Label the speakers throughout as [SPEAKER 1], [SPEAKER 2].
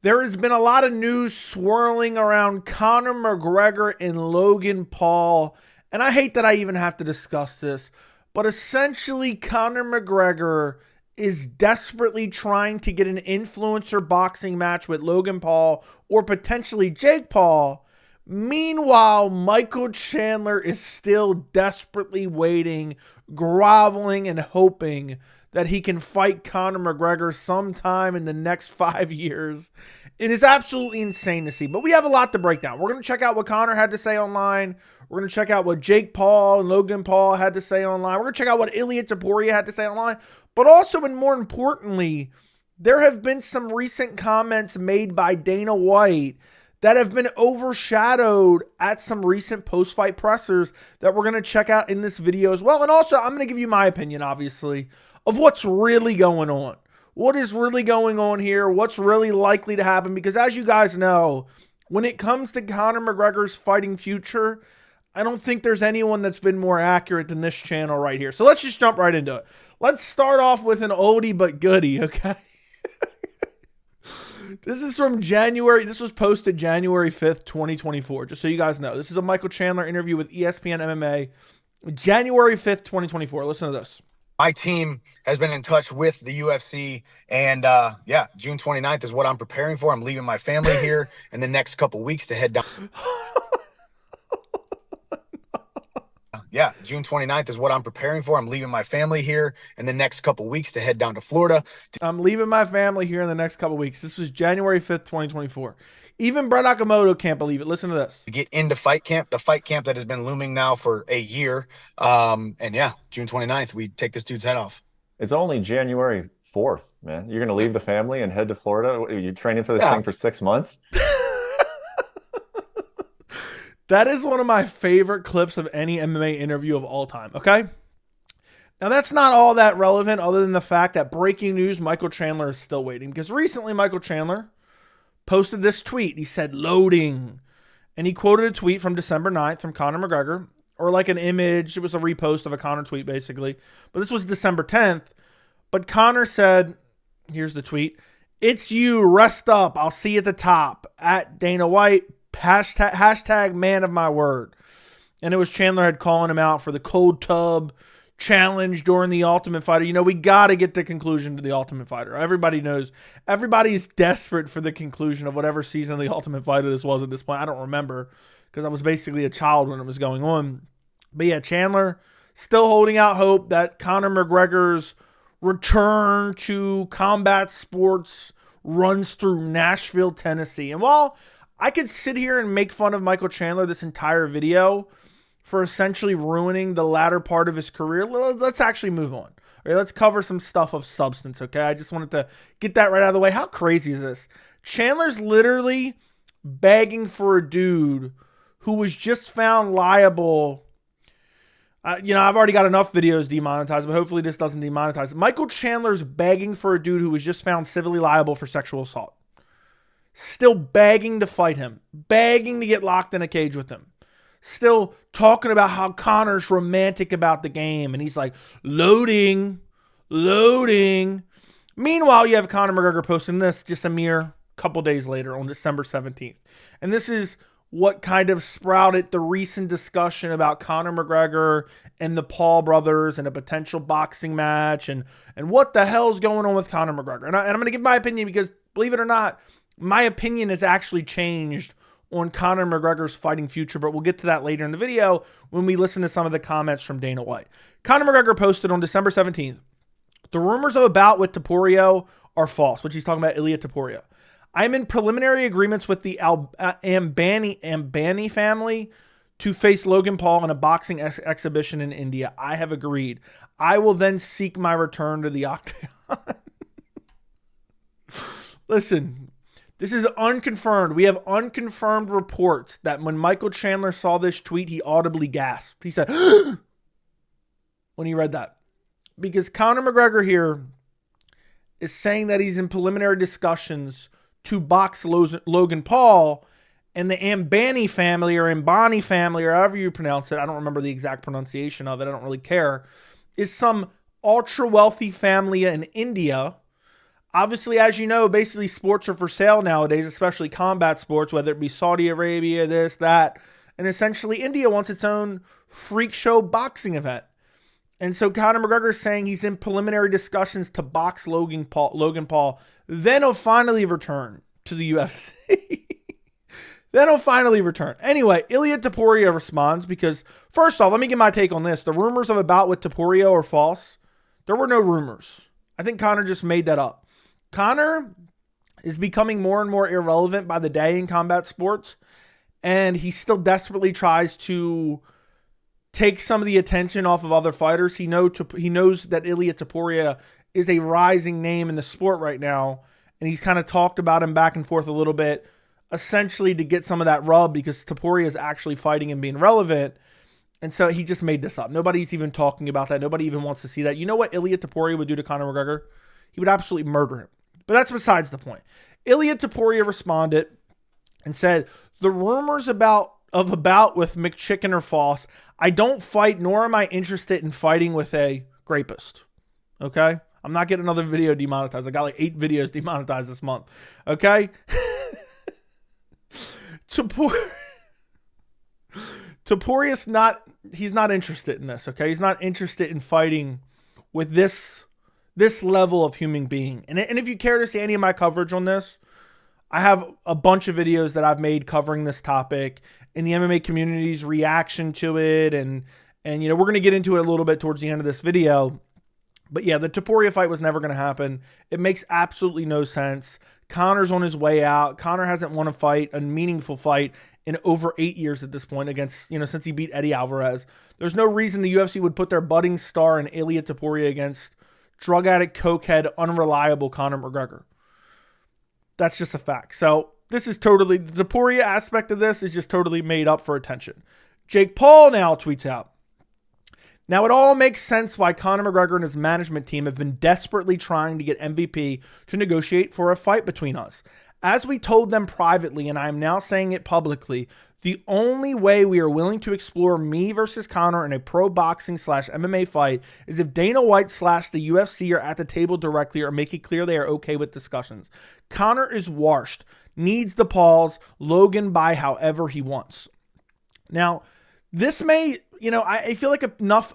[SPEAKER 1] There has been a lot of news swirling around Conor McGregor and Logan Paul. And I hate that I even have to discuss this, but essentially, Conor McGregor is desperately trying to get an influencer boxing match with Logan Paul or potentially Jake Paul. Meanwhile, Michael Chandler is still desperately waiting, groveling, and hoping that he can fight Conor McGregor sometime in the next 5 years. It is absolutely insane to see, but we have a lot to break down. We're going to check out what Conor had to say online. We're going to check out what Jake Paul and Logan Paul had to say online. We're going to check out what Ilia Topuria had to say online. But also, and more importantly, there have been some recent comments made by Dana White that have been overshadowed at some recent post-fight pressers that we're going to check out in this video as well. And also, I'm going to give you my opinion, obviously, of what's really going on. What is really going on here? What's really likely to happen? Because as you guys know, when it comes to Conor McGregor's fighting future, I don't think there's anyone that's been more accurate than this channel right here. So let's just jump right into it. Let's start off with an oldie but goodie, okay? This is from January. This was posted January 5th, 2024. Just so you guys know. This is a Michael Chandler interview with ESPN MMA. January 5th, 2024. Listen to this.
[SPEAKER 2] My team has been in touch with the UFC, and yeah, June 29th is what I'm preparing for. I'm leaving my family here in the next couple weeks to head down. Yeah, June 29th is what I'm preparing for. I'm leaving my family here in the next couple weeks to head down to Florida.
[SPEAKER 1] I'm leaving my family here in the next couple weeks. This was January 5th, 2024. Even Brett Okamoto can't believe it. Listen to this.
[SPEAKER 2] To get into fight camp, the fight camp that has been looming now for a year. And yeah, June 29th, we take this dude's head off.
[SPEAKER 3] It's only January 4th, man. You're going to leave the family and head to Florida? Are you training for this thing for 6 months?
[SPEAKER 1] That is one of my favorite clips of any MMA interview of all time, okay? Now, that's not all that relevant other than the fact that breaking news, Michael Chandler is still waiting. Because recently, Michael Chandler posted this tweet. He said, loading. And he quoted a tweet from December 9th from Conor McGregor. Or like an image. It was a repost of a Conor tweet, basically. But this was December 10th. But Conor said, here's the tweet. It's you. Rest up. I'll see you at the top. At Dana White. Hashtag man of my word. And it was Chandler had calling him out for the cold tub challenge during the Ultimate Fighter. You know, we got to get the conclusion to the Ultimate Fighter. Everybody knows. Everybody's desperate for the conclusion of whatever season of the Ultimate Fighter this was at this point. I don't remember because I was basically a child when it was going on. But yeah, Chandler still holding out hope that Conor McGregor's return to combat sports runs through Nashville, Tennessee. And while I could sit here and make fun of Michael Chandler this entire video for essentially ruining the latter part of his career, let's actually move on. All right, let's cover some stuff of substance, okay? I just wanted to get that right out of the way. How crazy is this? Chandler's literally begging for a dude who was just found liable. You know, I've already got enough videos demonetized, but hopefully this doesn't demonetize. Michael Chandler's begging for a dude who was just found civilly liable for sexual assault. Still begging to fight him. Begging to get locked in a cage with him. Still talking about how Conor's romantic about the game. And he's like, loading. Meanwhile, you have Conor McGregor posting this just a mere couple days later on December 17th. And this is what kind of sprouted the recent discussion about Conor McGregor and the Paul brothers and a potential boxing match. And what the hell's going on with Conor McGregor. And I'm going to give my opinion because, believe it or not, my opinion has actually changed on Conor McGregor's fighting future, but we'll get to that later in the video when we listen to some of the comments from Dana White. Conor McGregor posted on December 17th, the rumors of a bout with Topuria are false, which he's talking about Ilia Topuria. I'm in preliminary agreements with the Ambani family to face Logan Paul in a boxing exhibition in India. I have agreed. I will then seek my return to the octagon. Listen, this is unconfirmed. We have unconfirmed reports that when Michael Chandler saw this tweet, he audibly gasped. He said, when he read that. Because Conor McGregor here is saying that he's in preliminary discussions to box Logan Paul, and the Ambani family or Ambani family, or however you pronounce it, I don't remember the exact pronunciation of it, I don't really care, is some ultra-wealthy family in India. Obviously, as you know, basically sports are for sale nowadays, especially combat sports, whether it be Saudi Arabia, this, that. And essentially, India wants its own freak show boxing event. And so Conor McGregor is saying he's in preliminary discussions to box Logan Paul. Then he'll finally return to the UFC. Then he'll finally return. Anyway, Ilia Topuria responds because, first off, let me get my take on this. The rumors of a bout with Topuria are false. There were no rumors. I think Conor just made that up. Conor is becoming more and more irrelevant by the day in combat sports, and he still desperately tries to take some of the attention off of other fighters. He knows that Ilia Topuria is a rising name in the sport right now, and he's kind of talked about him back and forth a little bit, essentially to get some of that rub because Topuria is actually fighting and being relevant. And so he just made this up. Nobody's even talking about that. Nobody even wants to see that. You know what Ilia Topuria would do to Conor McGregor? He would absolutely murder him. But that's besides the point. Ilia Topuria responded and said, the rumors about a bout with McChicken are false. I don't fight, nor am I interested in fighting with a rapist. Okay? I'm not getting another video demonetized. I got like 8 videos demonetized this month. Okay? Topuria's he's not interested in this, okay? He's not interested in fighting with this level of human being. And if you care to see any of my coverage on this, I have a bunch of videos that I've made covering this topic and the MMA community's reaction to it. And we're going to get into it a little bit towards the end of this video. But yeah, the Topuria fight was never going to happen. It makes absolutely no sense. Conor's on his way out. Conor hasn't won a meaningful fight in over 8 years at this point against, since he beat Eddie Alvarez. There's no reason the UFC would put their budding star in Ilia Topuria against drug addict, cokehead, unreliable Conor McGregor. That's just a fact. So this is totally, the Topuria aspect of this is just totally made up for attention. Jake Paul now tweets out, now it all makes sense why Conor McGregor and his management team have been desperately trying to get MVP to negotiate for a fight between us. As we told them privately, and I am now saying it publicly, the only way we are willing to explore me versus Conor in a pro boxing / MMA fight is if Dana White / the UFC are at the table directly or make it clear they are okay with discussions. Conor is washed, needs the pause, Logan by however he wants. Now, this may, I feel like not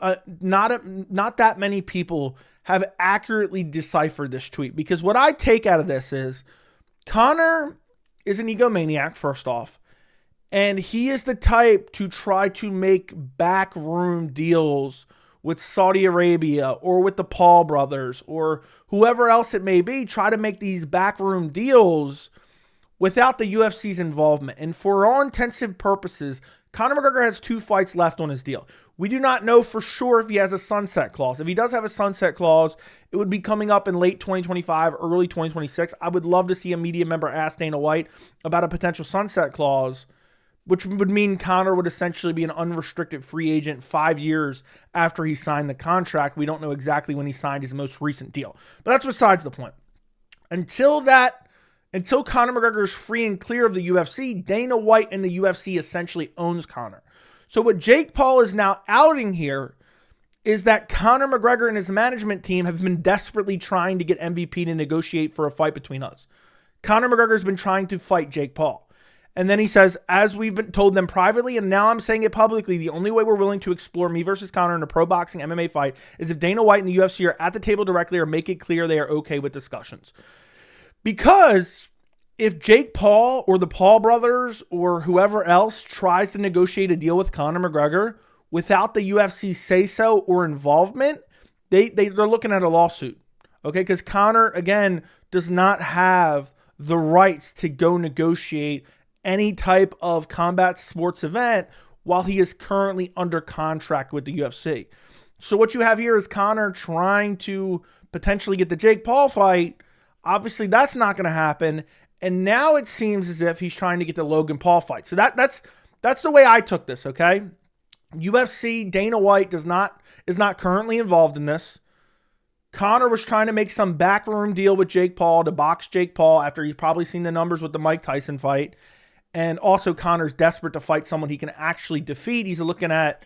[SPEAKER 1] that many people have accurately deciphered this tweet, because what I take out of this is Conor is an egomaniac, first off, and he is the type to try to make backroom deals with Saudi Arabia or with the Paul brothers or whoever else it may be, try to make these backroom deals without the UFC's involvement. And for all intensive purposes, Conor McGregor has 2 fights left on his deal. We do not know for sure if he has a sunset clause. If he does have a sunset clause, it would be coming up in late 2025, early 2026. I would love to see a media member ask Dana White about a potential sunset clause, which would mean Conor would essentially be an unrestricted free agent 5 years after he signed the contract. We don't know exactly when he signed his most recent deal. But that's besides the point. Until Conor McGregor is free and clear of the UFC, Dana White and the UFC essentially owns Conor. So what Jake Paul is now outing here is that Conor McGregor and his management team have been desperately trying to get MVP to negotiate for a fight between us. Conor McGregor has been trying to fight Jake Paul. And then he says, as we've been told them privately, and now I'm saying it publicly, the only way we're willing to explore me versus Conor in a pro boxing MMA fight is if Dana White and the UFC are at the table directly or make it clear they are okay with discussions. Because if Jake Paul or the Paul brothers or whoever else tries to negotiate a deal with Conor McGregor without the UFC say-so or involvement, they're looking at a lawsuit. Okay, because Conor, again, does not have the rights to go negotiate any type of combat sports event while he is currently under contract with the UFC. So what you have here is Conor trying to potentially get the Jake Paul fight. Obviously, that's not going to happen. And now it seems as if he's trying to get the Logan Paul fight. So that's the way I took this, okay? UFC, Dana White is not currently involved in this. Conor was trying to make some backroom deal with Jake Paul to box Jake Paul after he's probably seen the numbers with the Mike Tyson fight. And also Conor's desperate to fight someone he can actually defeat. He's looking at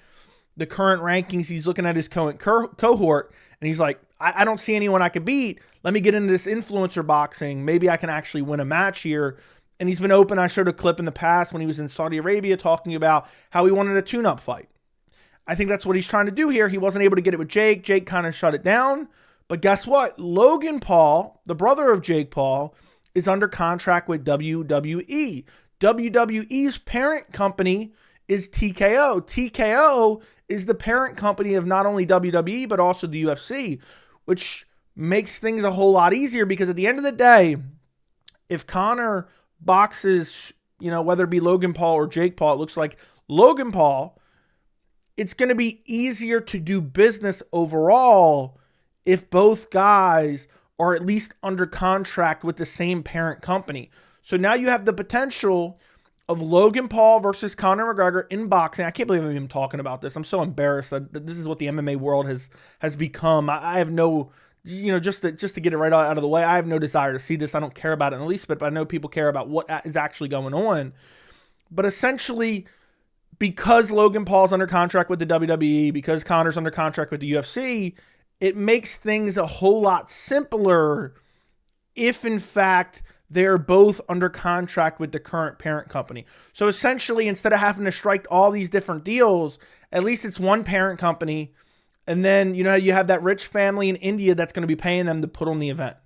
[SPEAKER 1] the current rankings. He's looking at his cohort, and he's like, I don't see anyone I could beat. Let me get into this influencer boxing. Maybe I can actually win a match here. And he's been open. I showed a clip in the past when he was in Saudi Arabia talking about how he wanted a tune-up fight. I think that's what he's trying to do here. He wasn't able to get it with Jake. Jake kind of shut it down. But guess what? Logan Paul, the brother of Jake Paul, is under contract with WWE. WWE's parent company is TKO. TKO is the parent company of not only WWE, but also the UFC, which makes things a whole lot easier because at the end of the day, if Conor boxes, whether it be Logan Paul or Jake Paul, it looks like Logan Paul, it's going to be easier to do business overall if both guys are at least under contract with the same parent company. So now you have the potential of Logan Paul versus Conor McGregor in boxing. I can't believe I'm even talking about this. I'm so embarrassed that this is what the MMA world has become. I have no, just to get it right out of the way, I have no desire to see this. I don't care about it in the least bit, but I know people care about what is actually going on. But essentially, because Logan Paul's under contract with the WWE, because Conor's under contract with the UFC, it makes things a whole lot simpler if, in fact, they're both under contract with the current parent company. So essentially, instead of having to strike all these different deals, at least it's one parent company. And then, you have that rich family in India that's going to be paying them to put on the event.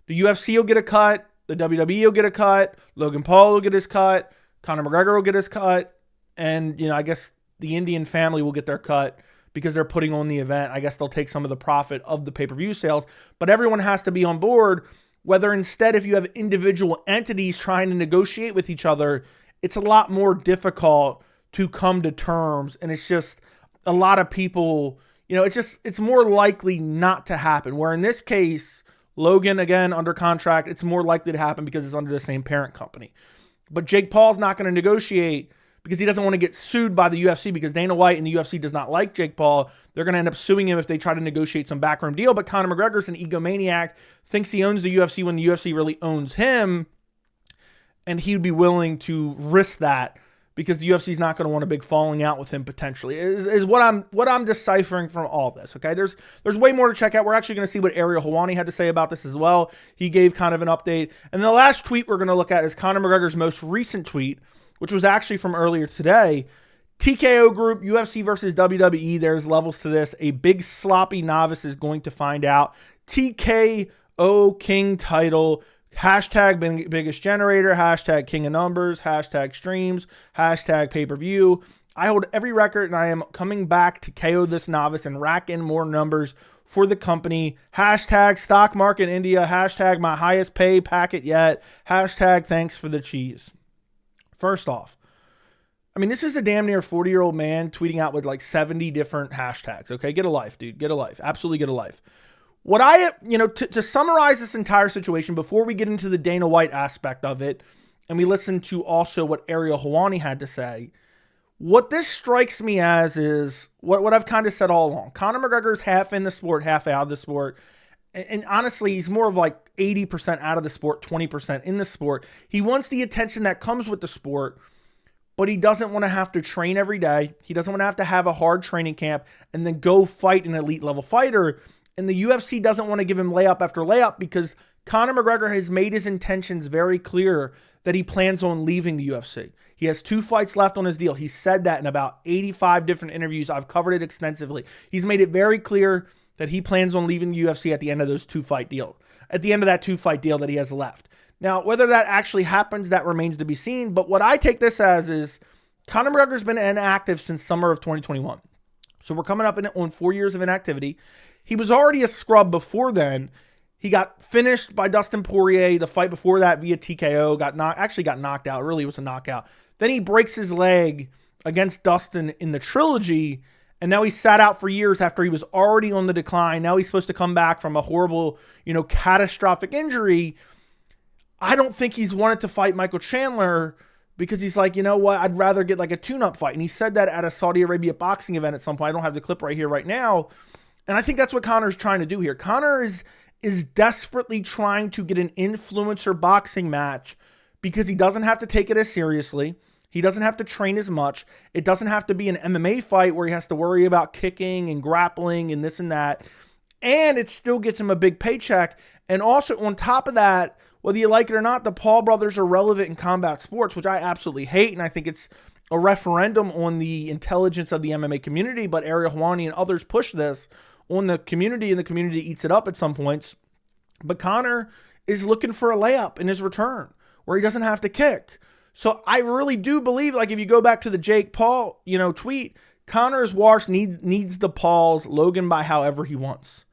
[SPEAKER 1] The UFC will get a cut. The WWE will get a cut. Logan Paul will get his cut. Conor McGregor will get his cut. And, I guess the Indian family will get their cut because they're putting on the event. I guess they'll take some of the profit of the pay-per-view sales. But everyone has to be on board. Whether instead, if you have individual entities trying to negotiate with each other, it's a lot more difficult to come to terms. And it's just a lot of people, it's more likely not to happen. Where in this case, Logan, again, under contract, it's more likely to happen because it's under the same parent company. But Jake Paul's not going to negotiate because he doesn't want to get sued by the UFC because Dana White and the UFC does not like Jake Paul. They're going to end up suing him if they try to negotiate some backroom deal. But Conor McGregor's an egomaniac, thinks he owns the UFC when the UFC really owns him. And he'd be willing to risk that because the UFC is not going to want a big falling out with him potentially, is what I'm deciphering from all this. Okay, there's way more to check out. We're actually going to see what Ariel Helwani had to say about this as well. He gave kind of an update. And the last tweet we're going to look at is Conor McGregor's most recent tweet, which was actually from earlier today. TKO Group, UFC versus WWE. There's levels to this. A big sloppy novice is going to find out. TKO King title. Hashtag biggest generator. Hashtag king of numbers. Hashtag streams. Hashtag pay-per-view. I hold every record and I am coming back to KO this novice and rack in more numbers for the company. Hashtag stock market India. Hashtag my highest pay packet yet. Hashtag thanks for the cheese. First off, this is a damn near 40-year-old man tweeting out with like 70 different hashtags. Okay, get a life, dude. Get a life. Absolutely get a life. What to summarize this entire situation before we get into the Dana White aspect of it, and we listen to also what Ariel Helwani had to say, what this strikes me as is what I've kind of said all along. Conor McGregor is half in the sport, half out of the sport. And honestly, he's more of like 80% out of the sport, 20% in the sport. He wants the attention that comes with the sport, but he doesn't want to have to train every day. He doesn't want to have a hard training camp and then go fight an elite level fighter. And the UFC doesn't want to give him layup after layup because Conor McGregor has made his intentions very clear that he plans on leaving the UFC. He has 2 fights left on his deal. He said that in about 85 different interviews. I've covered it extensively. He's made it very clear that he plans on leaving the UFC at the end of those 2-fight deal. At the end of that 2-fight deal that he has left. Now, whether that actually happens, that remains to be seen. But what I take this as is Conor McGregor's been inactive since summer of 2021. So we're coming up on 4 years of inactivity. He was already a scrub before then. He got finished by Dustin Poirier. The fight before that via TKO got knocked out. It really was a knockout. Then he breaks his leg against Dustin in the trilogy. And now he's sat out for years after he was already on the decline. Now he's supposed to come back from a horrible, catastrophic injury. I don't think he's wanted to fight Michael Chandler because he's like, you know what? I'd rather get like a tune-up fight. And he said that at a Saudi Arabia boxing event at some point. I don't have the clip right here right now. And I think that's what Conor's trying to do here. Conor is desperately trying to get an influencer boxing match because he doesn't have to take it as seriously. He doesn't have to train as much. It doesn't have to be an MMA fight where he has to worry about kicking and grappling and this and that. And it still gets him a big paycheck. And also on top of that, whether you like it or not, the Paul brothers are relevant in combat sports, which I absolutely hate. And I think it's a referendum on the intelligence of the MMA community. But Ariel, Helwani, and others push this on the community, and the community eats it up at some points. But Conor is looking for a layup in his return where he doesn't have to kick. So I really do believe, like if you go back to the Jake Paul, tweet, Conor's wash needs the Pauls, Logan by however he wants.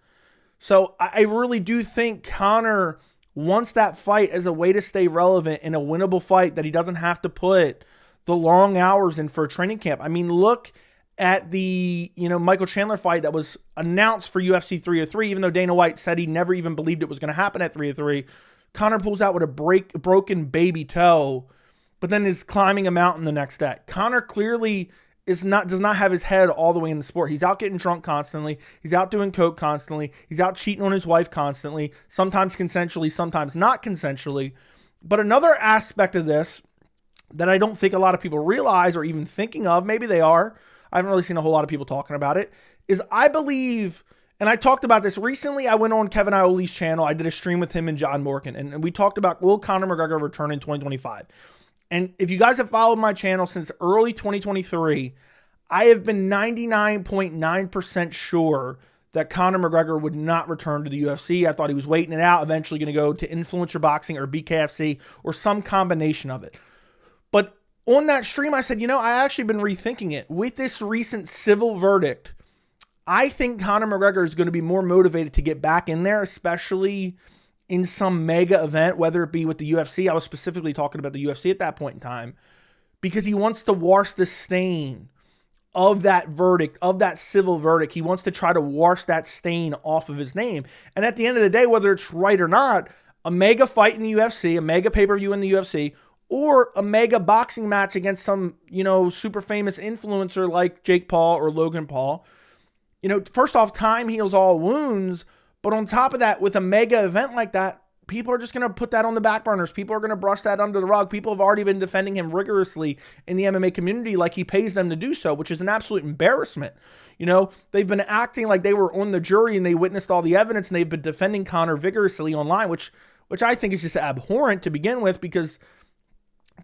[SPEAKER 1] So I really do think Conor wants that fight as a way to stay relevant in a winnable fight that he doesn't have to put the long hours in for a training camp. I mean, look at the, Michael Chandler fight that was announced for UFC 303, even though Dana White said he never even believed it was going to happen at 303. Conor pulls out with a broken baby toe, but then is climbing a mountain the next day. Conor clearly does not have his head all the way in the sport. He's out getting drunk constantly. He's out doing coke constantly. He's out cheating on his wife constantly, sometimes consensually, sometimes not consensually. But another aspect of this that I don't think a lot of people realize or even thinking of, maybe they are, I haven't really seen a whole lot of people talking about it, is I believe, and I talked about this recently, I went on Kevin Ioli's channel, I did a stream with him and John Morgan, and we talked about, will Conor McGregor return in 2025? And if you guys have followed my channel since early 2023, I have been 99.9% sure that Conor McGregor would not return to the UFC. I thought he was waiting it out, eventually going to go to influencer boxing or BKFC or some combination of it. But on that stream, I said, I actually been rethinking it. With this recent civil verdict, I think Conor McGregor is going to be more motivated to get back in there, especially in some mega event, whether it be with the UFC. I was specifically talking about the UFC at that point in time, because he wants to wash the stain of that verdict, of that civil verdict. He wants to try to wash that stain off of his name. And at the end of the day, whether it's right or not, a mega fight in the UFC, a mega pay-per-view in the UFC, or a mega boxing match against some, super famous influencer like Jake Paul or Logan Paul. First off, time heals all wounds. But on top of that, with a mega event like that, people are just going to put that on the back burners. People are going to brush that under the rug. People have already been defending him rigorously in the MMA community like he pays them to do so, which is an absolute embarrassment. They've been acting like they were on the jury and they witnessed all the evidence, and they've been defending Conor vigorously online, which I think is just abhorrent to begin with, because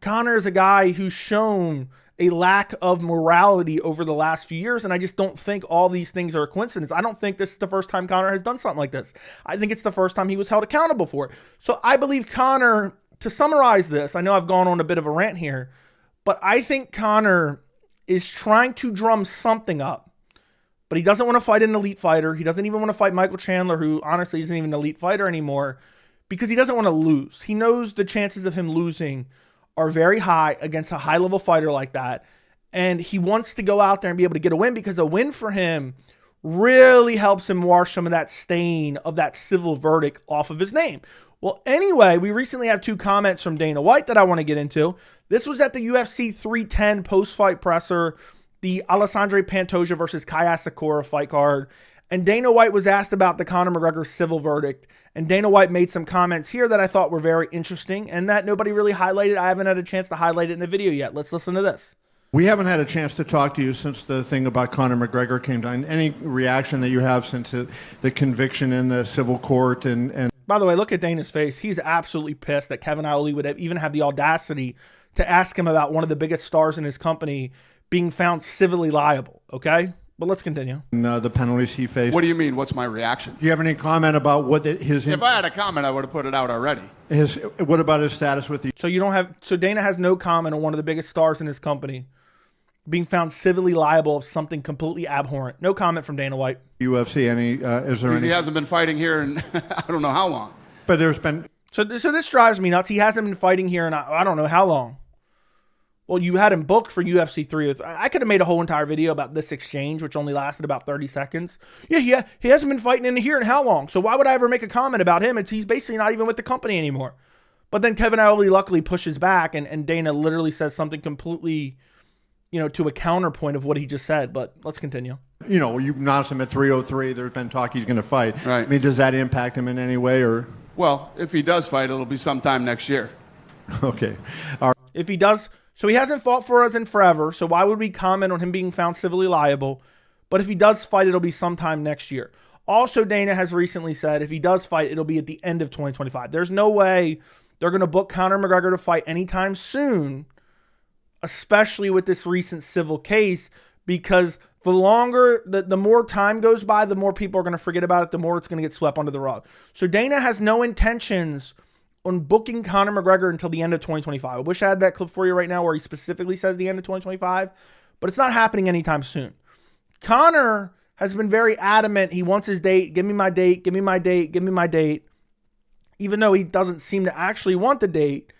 [SPEAKER 1] Conor is a guy who's shown a lack of morality over the last few years, and I just don't think all these things are a coincidence. I don't think this is the first time Conor has done something like this. I think it's the first time he was held accountable for it. So I believe Conor, to summarize this, I know I've gone on a bit of a rant here, but I think Conor is trying to drum something up, but he doesn't want to fight an elite fighter. He doesn't even want to fight Michael Chandler, who honestly isn't even an elite fighter anymore, because he doesn't want to lose. He knows the chances of him losing are very high against a high-level fighter like that. And he wants to go out there and be able to get a win, because a win for him really helps him wash some of that stain of that civil verdict off of his name. Well, anyway, we recently have 2 comments from Dana White that I want to get into. This was at the UFC 310 post-fight presser, the Alessandro Pantoja versus Kaya Sakura fight card. And Dana White was asked about the Conor McGregor civil verdict. And Dana White made some comments here that I thought were very interesting and that nobody really highlighted. I haven't had a chance to highlight it in the video yet. Let's listen to this.
[SPEAKER 4] We haven't had a chance to talk to you since the thing about Conor McGregor came down. Any reaction that you have since the conviction in the civil court? And
[SPEAKER 1] by the way, look at Dana's face. He's absolutely pissed that Kevin Ioli would even have the audacity to ask him about one of the biggest stars in his company being found civilly liable. Okay? But let's continue.
[SPEAKER 4] The penalties he faced.
[SPEAKER 5] What do you mean? What's my reaction?
[SPEAKER 4] Do you have any comment about what his...
[SPEAKER 5] If I had a comment, I would have put it out already.
[SPEAKER 4] What about his status with the...
[SPEAKER 1] So Dana has no comment on one of the biggest stars in his company being found civilly liable of something completely abhorrent. No comment from Dana White.
[SPEAKER 4] UFC, is there any...
[SPEAKER 5] He hasn't been fighting here in I don't know how long.
[SPEAKER 4] But there's been...
[SPEAKER 1] So this drives me nuts. He hasn't been fighting here in I don't know how long. Well, you had him booked for UFC 303. I could have made a whole entire video about this exchange, which only lasted about 30 seconds. Yeah, he hasn't been fighting in here in how long? So why would I ever make a comment about him? He's basically not even with the company anymore. But then Kevin Ioli luckily pushes back, and Dana literally says something completely, to a counterpoint of what he just said. But let's continue.
[SPEAKER 4] You announced him at 303. There's been talk he's going to fight.
[SPEAKER 5] Right.
[SPEAKER 4] I mean, does that impact him in any way, or?
[SPEAKER 5] Well, if he does fight, it'll be sometime next year.
[SPEAKER 4] Okay.
[SPEAKER 1] If he does... So he hasn't fought for us in forever. So why would we comment on him being found civilly liable? But if he does fight, it'll be sometime next year. Also, Dana has recently said if he does fight, it'll be at the end of 2025. There's no way they're going to book Conor McGregor to fight anytime soon, especially with this recent civil case, because the longer, the more time goes by, the more people are going to forget about it, the more it's going to get swept under the rug. So Dana has no intentions on booking Conor McGregor until the end of 2025. I wish I had that clip for you right now where he specifically says the end of 2025, but it's not happening anytime soon. Conor has been very adamant. He wants his date. Give me my date. Give me my date. Give me my date. Even though he doesn't seem to actually want the date.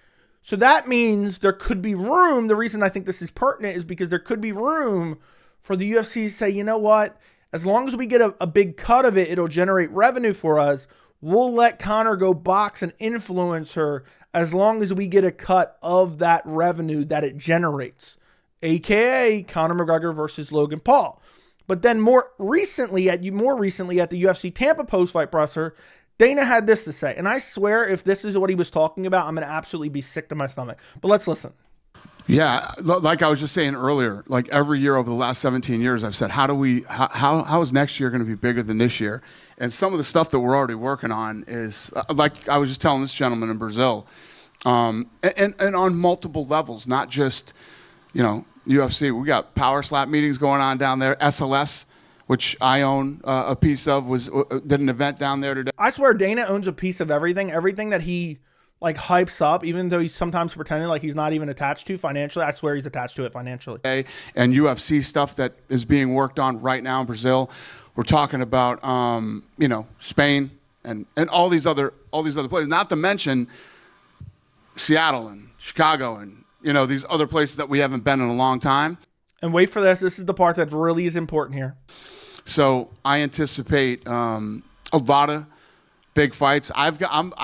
[SPEAKER 1] So that means there could be room. The reason I think this is pertinent is because there could be room for the UFC to say, you know what? As long as we get a big cut of it, it'll generate revenue for us. We'll let Conor go box an influencer as long as we get a cut of that revenue that it generates. AKA Conor McGregor versus Logan Paul. But then more recently at the UFC Tampa post-fight presser, Dana had this to say. And I swear if this is what he was talking about, I'm going to absolutely be sick to my stomach. But let's listen.
[SPEAKER 5] Yeah, like I was just saying earlier, like every year over the last 17 years, I've said, how is next year going to be bigger than this year? And some of the stuff that we're already working on is, like I was just telling this gentleman in Brazil, and on multiple levels, not just, UFC. We got power slap meetings going on down there. SLS, which I own a piece of, did an event down there today.
[SPEAKER 1] I swear Dana owns a piece of everything. Everything that he hypes up, even though he's sometimes pretending like he's not even attached to financially. I swear he's attached to it financially.
[SPEAKER 5] And UFC stuff that is being worked on right now in Brazil. We're talking about, Spain and all these other places. Not to mention Seattle and Chicago and these other places that we haven't been in a long time.
[SPEAKER 1] And wait for this. This is the part that really is important here.
[SPEAKER 5] So I anticipate a lot of big fights. I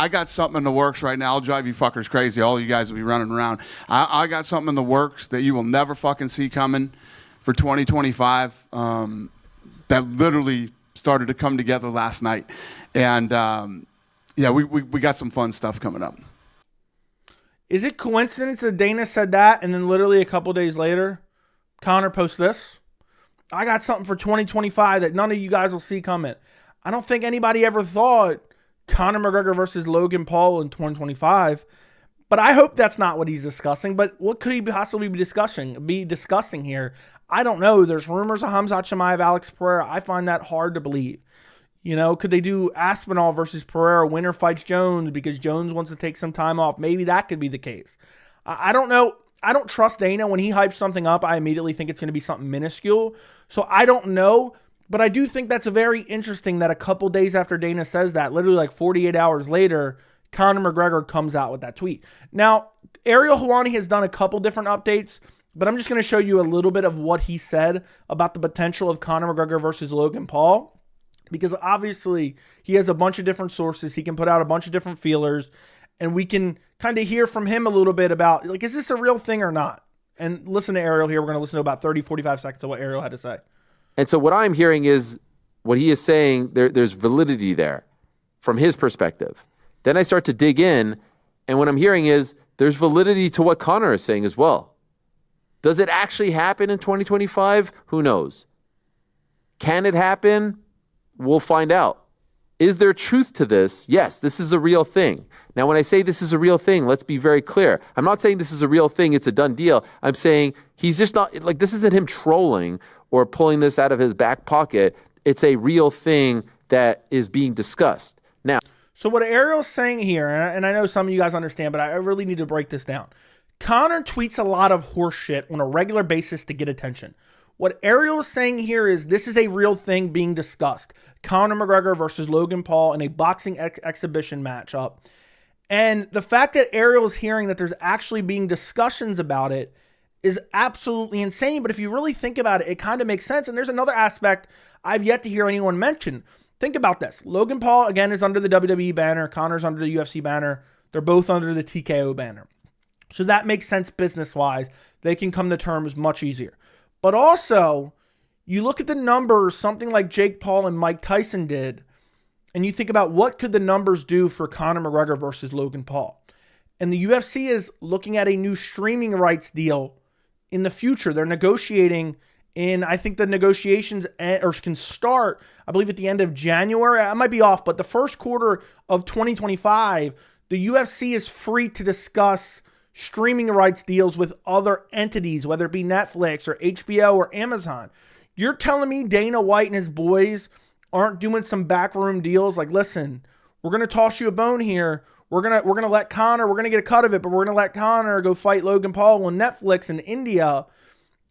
[SPEAKER 5] got something in the works right now. I'll drive you fuckers crazy. All you guys will be running around. I got something in the works that you will never fucking see coming for 2025. That literally started to come together last night. And we got some fun stuff coming up.
[SPEAKER 1] Is it coincidence that Dana said that and then literally a couple days later, Conor posts this? I got something for 2025 that none of you guys will see coming. I don't think anybody ever thought Conor McGregor versus Logan Paul in 2025. But I hope that's not what he's discussing. But what could he possibly be discussing here? I don't know. There's rumors of Khamzat Chimaev, Alex Pereira. I find that hard to believe. Could they do Aspinall versus Pereira, winner fights Jones because Jones wants to take some time off? Maybe that could be the case. I don't know. I don't trust Dana. When he hypes something up, I immediately think it's going to be something minuscule. So I don't know. But I do think that's very interesting that a couple days after Dana says that, literally 48 hours later, Conor McGregor comes out with that tweet. Now, Ariel Helwani has done a couple different updates, but I'm just going to show you a little bit of what he said about the potential of Conor McGregor versus Logan Paul. Because obviously he has a bunch of different sources. He can put out a bunch of different feelers. And we can kind of hear from him a little bit about, is this a real thing or not? And listen to Ariel here. We're going to listen to about 30, 45 seconds of what Ariel had to say.
[SPEAKER 6] And so what I'm hearing is what he is saying, there's validity there from his perspective. Then I start to dig in, and what I'm hearing is there's validity to what Conor is saying as well. Does it actually happen in 2025? Who knows? Can it happen? We'll find out. Is there truth to this? Yes, this is a real thing. Now, when I say this is a real thing, let's be very clear. I'm not saying this is a real thing. It's a done deal. I'm saying he's just not, this isn't him trolling or pulling this out of his back pocket. It's a real thing that is being discussed. Now,
[SPEAKER 1] so what Ariel's saying here, and I know some of you guys understand, but I really need to break this down. Conor tweets a lot of horse shit on a regular basis to get attention. What Ariel is saying here is this is a real thing being discussed. Conor McGregor versus Logan Paul in a boxing exhibition matchup. And the fact that Ariel is hearing that there's actually being discussions about it is absolutely insane. But if you really think about it, it kind of makes sense. And there's another aspect I've yet to hear anyone mention. Think about this. Logan Paul, again, is under the WWE banner. Conor's under the UFC banner. They're both under the TKO banner. So that makes sense business-wise. They can come to terms much easier. But also, you look at the numbers, something like Jake Paul and Mike Tyson did, and you think about what could the numbers do for Conor McGregor versus Logan Paul. And the UFC is looking at a new streaming rights deal in the future. They're negotiating, and I think the negotiations can start, I believe, at the end of January. I might be off, but the first quarter of 2025, the UFC is free to discuss streaming rights deals with other entities, whether it be Netflix or HBO or Amazon. You're telling me Dana White and his boys aren't doing some backroom deals? Like, listen, we're going to toss you a bone here. We're gonna let Conor, we're gonna get a cut of it, but we're gonna let Conor go fight Logan Paul on Netflix in India.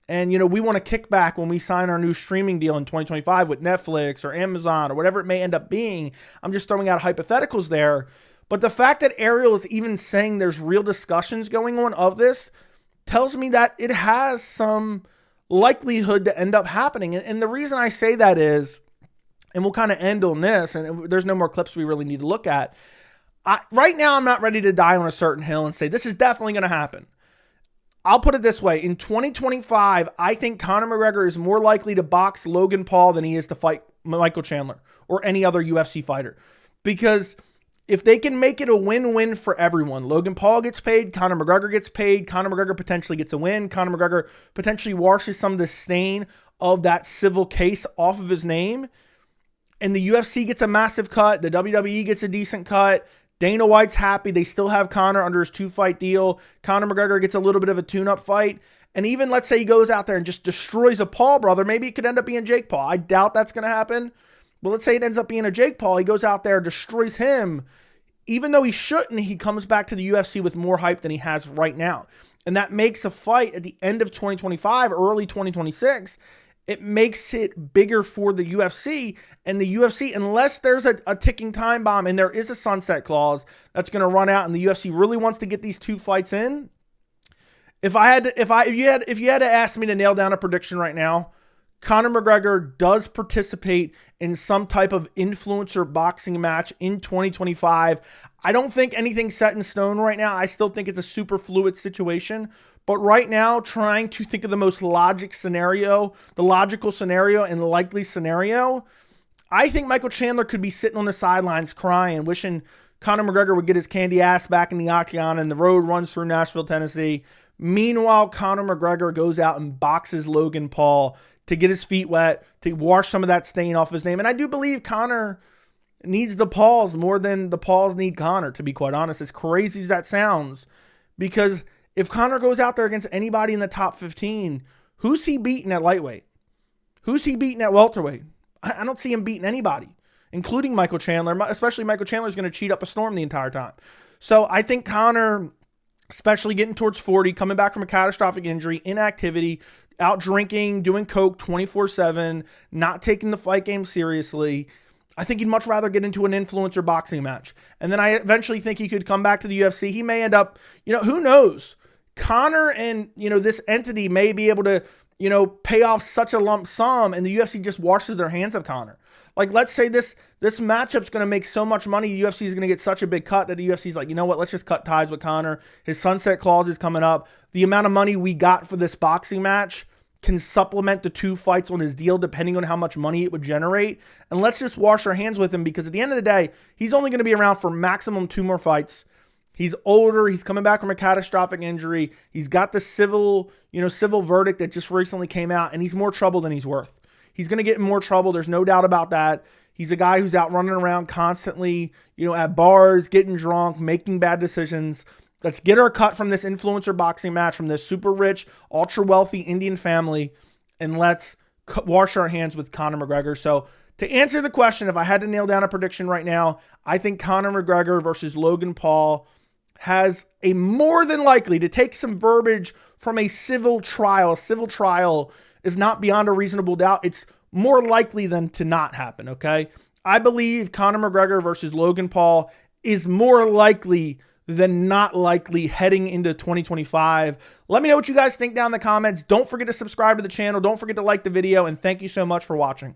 [SPEAKER 1] And, we want a kickback when we sign our new streaming deal in 2025 with Netflix or Amazon or whatever it may end up being. I'm just throwing out hypotheticals there. But the fact that Ariel is even saying there's real discussions going on of this tells me that it has some likelihood to end up happening. And the reason I say that is, and we'll kind of end on this, and there's no more clips we really need to look at. Right now, I'm not ready to die on a certain hill and say this is definitely going to happen. I'll put it this way. In 2025, I think Conor McGregor is more likely to box Logan Paul than he is to fight Michael Chandler or any other UFC fighter. Because if they can make it a win-win for everyone, Logan Paul gets paid, Conor McGregor gets paid, Conor McGregor potentially gets a win, Conor McGregor potentially washes some of the stain of that civil case off of his name, and the UFC gets a massive cut, the WWE gets a decent cut, Dana White's happy. They still have Conor under his 2-fight deal. Conor McGregor gets a little bit of a tune-up fight. And even let's say he goes out there and just destroys a Paul brother. Maybe it could end up being Jake Paul. I doubt that's going to happen. But let's say it ends up being a Jake Paul. He goes out there, destroys him. Even though he shouldn't, he comes back to the UFC with more hype than he has right now. And that makes a fight at the end of 2025, early 2026. It makes it bigger for the UFC, and the UFC, unless there's a ticking time bomb and there is a sunset clause that's going to run out and the UFC really wants to get these 2 fights in. If you had to ask me to nail down a prediction right now, Conor McGregor does participate in some type of influencer boxing match in 2025. I don't think anything's set in stone right now. I still think it's a super fluid situation. But right now, trying to think of the most logical scenario and likely scenario, I think Michael Chandler could be sitting on the sidelines crying, wishing Conor McGregor would get his candy ass back in the octagon and the road runs through Nashville, Tennessee. Meanwhile, Conor McGregor goes out and boxes Logan Paul to get his feet wet, to wash some of that stain off his name. And I do believe Conor needs the Pauls more than the Pauls need Conor, to be quite honest, as crazy as that sounds. Because if Conor goes out there against anybody in the top 15, who's he beating at lightweight? Who's he beating at welterweight? I don't see him beating anybody, including Michael Chandler, especially Michael Chandler's going to cheat up a storm the entire time. So I think Conor, especially getting towards 40, coming back from a catastrophic injury, inactivity, out drinking, doing coke 24/7, not taking the fight game seriously, I think he'd much rather get into an influencer boxing match. And then I eventually think he could come back to the UFC. He may end up, who knows? Conor and, this entity may be able to, pay off such a lump sum and the UFC just washes their hands of Conor. Like, let's say this matchup's going to make so much money, the UFC is going to get such a big cut that the UFC's like, you know what, let's just cut ties with Conor. His sunset clause is coming up. The amount of money we got for this boxing match can supplement the 2 fights on his deal depending on how much money it would generate. And let's just wash our hands with him, because at the end of the day, he's only going to be around for maximum 2 more fights. He's older. He's coming back from a catastrophic injury. He's got the civil verdict that just recently came out, and he's more trouble than he's worth. He's going to get in more trouble. There's no doubt about that. He's a guy who's out running around constantly, at bars, getting drunk, making bad decisions. Let's get our cut from this influencer boxing match, from this super rich, ultra wealthy Indian family, and let's wash our hands with Conor McGregor. So to answer the question, if I had to nail down a prediction right now, I think Conor McGregor versus Logan Paul has a more than likely, to take some verbiage from a civil trial. A civil trial is not beyond a reasonable doubt. It's more likely than to not happen, okay? I believe Conor McGregor versus Logan Paul is more likely than not likely heading into 2025. Let me know what you guys think down in the comments. Don't forget to subscribe to the channel. Don't forget to like the video, and thank you so much for watching.